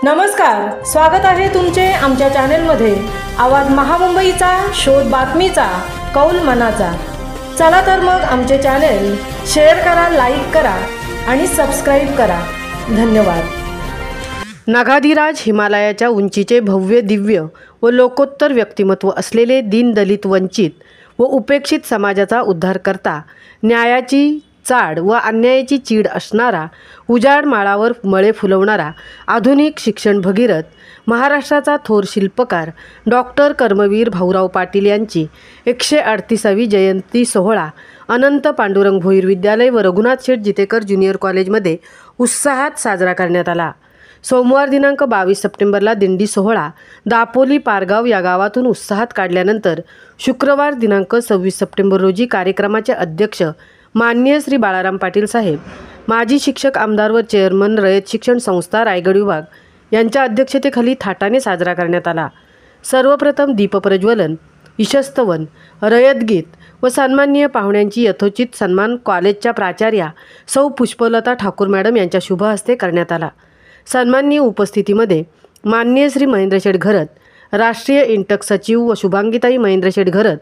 नमस्कार, स्वागत आहे तुमचे आमच्या चॅनलमध्ये। आवाज महामुंबईचा, शोध बातमीचा, कौल मनाचा। चला तर मग आमचे चॅनल शेअर करा, लाईक करा आणि सबस्क्राइब करा। धन्यवाद। नगाधिराज हिमालयाच्या उंचीचे भव्य, दिव्य व लोकोत्तर व्यक्तिमत्व असलेले दीनदलित, वंचित व उपेक्षित समाजाचा उद्धार करता, न्यायाची चाड व अन्यायाची चीड असणारा, उजाड माळावर मळे फुलवणारा आधुनिक शिक्षण भगीरथ, महाराष्ट्राचा थोर शिल्पकार डॉक्टर कर्मवीर भाऊराव पाटील यांची 138वी जयंती सोहळा अनंत पांडुरंग भोईर विद्यालय व रघुनाथ शेठ जितेकर ज्युनियर कॉलेजमध्ये उत्साहात साजरा करण्यात आला। सोमवार दिनांक 22 सप्टेंबरला दिंडी सोहळा दापोली पारगाव या गावातून उत्साहात काढल्यानंतर शुक्रवार दिनांक 26 सप्टेंबर रोजी कार्यक्रमाचे अध्यक्ष माननीय श्री बाळाराम पाटील साहेब, माजी शिक्षक आमदार व चेअरमन रयत शिक्षण संस्था रायगड विभाग यांच्या अध्यक्षतेखाली थाटाने साजरा करण्यात आला। सर्वप्रथम दीपप्रज्वलन, ईशस्तवन, रयतगीत व सन्माननीय पाहुण्यांची यथोचित सन्मान कॉलेजच्या प्राचार्या सौ पुष्पलता ठाकूर मॅडम यांच्या शुभ हस्ते करण्यात आला। सन्माननीय उपस्थितीमध्ये माननीय श्री महेंद्र शेठ घरत, राष्ट्रीय इंटक सचिव व शुभांगीताई महेंद्र शेठ घरत,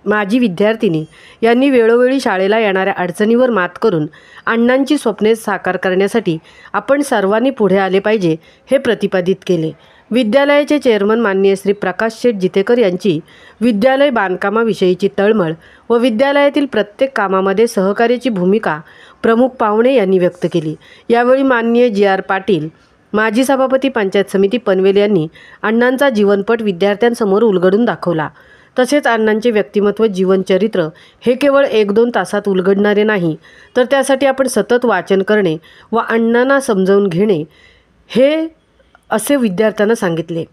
माजी विद्यार्थिनी यांनी वेळोवेळी शाळेला येणाऱ्या अडचणीवर मात करून अण्णांची स्वप्ने साकार करण्यासाठी आपण सर्वांनी पुढे आले पाहिजे हे प्रतिपादित केले। विद्यालयाचे चेअरमन माननीय श्री प्रकाश शेठ जितेकर यांची विद्यालय बांधकामाविषयीची तळमळ व विद्यालयातील प्रत्येक कामामध्ये सहकार्याची भूमिका प्रमुख पाहुणे यांनी व्यक्त केली। यावेळी माननीय जी.आर. पाटील, माजी सभापती पंचायत समिती पनवेल यांनी अण्णांचा जीवनपट विद्यार्थ्यांसमोर उलगडून दाखवला। तसेच अण्णांचे व्यक्तिमत्व, जीवनचरित्र हे केवळ 1-2 तासात उलगडणारे नाही, तर त्यासाठी आपण सतत वाचन करणे व अण्णांना समजावून घेणे हे असे विद्यार्थ्यांना सांगितले।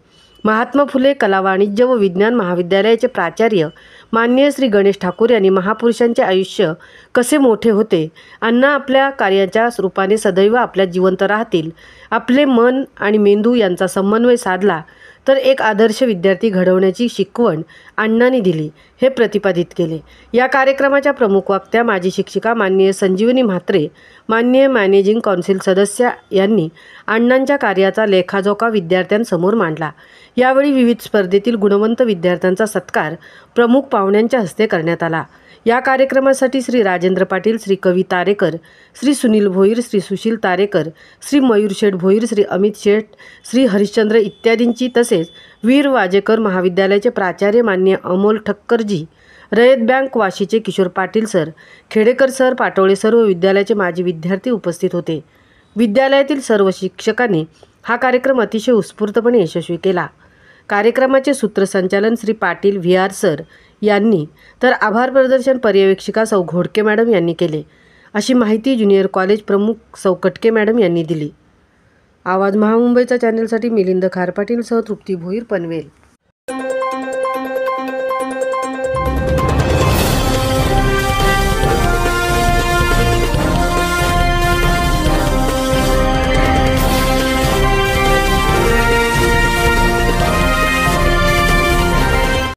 महात्मा फुले कला वाणिज्य व विज्ञान महाविद्यालयाचे प्राचार्य माननीय श्री गणेश ठाकूर यांनी महापुरुषांचे आयुष्य कसे मोठे होते, अण्णा आपल्या कार्याच्या रूपाने सदैव आपल्या जिवंत राहतील, आपले मन आणि मेंदू यांचा समन्वय साधला तर एक आदर्श विद्यार्थी घडवण्याची शिकवण अण्णांनी दिली हे प्रतिपादित केले। या कार्यक्रमाच्या प्रमुख वक्त्या माजी शिक्षिका माननीय संजीवनी म्हात्रे, माननीय मॅनेजिंग काउन्सिल सदस्य यांनी अण्णांच्या कार्याचा लेखाजोखा विद्यार्थ्यांसमोर मांडला। यावेळी विविध स्पर्धेतील गुणवंत विद्यार्थ्यांचा सत्कार प्रमुख पाहुण्यांच्या हस्ते करण्यात आला। या कार्यक्रमासाठी श्री राजेंद्र पाटील, श्री कवी तारेकर, श्री सुनील भोईर, श्री सुशील तारेकर, श्री मयूर शेठ भोईर, श्री अमित शेठ, श्री हरिश्चंद्र इत्यादींची, तसेच वीर वाजेकर महाविद्यालयाचे प्राचार्य माननीय अमोल ठक्करजी, रयत बँक वाशीचे Kishor Patil sir, Khedekar sir, Patole sir व विद्यालयाचे माजी विद्यार्थी उपस्थित होते। विद्यालयातील सर्व शिक्षकांनी हा कार्यक्रम अतिशय उत्स्फूर्तपणे यशस्वी केला। कार्यक्रमाचे सूत्रसंचालन श्री पाटील व्ही.आर. सर यांनी तर आभार प्रदर्शन पर्यवेक्षिका सौ घोडके मॅडम यांनी केले, अशी माहिती ज्युनियर कॉलेज प्रमुख सौ कटके मॅडम यांनी दिली। आवाज महामुंबईचा चॅनलसाठी मिलिंद खारपाटील सह तृप्ती भोईर, पनवेल।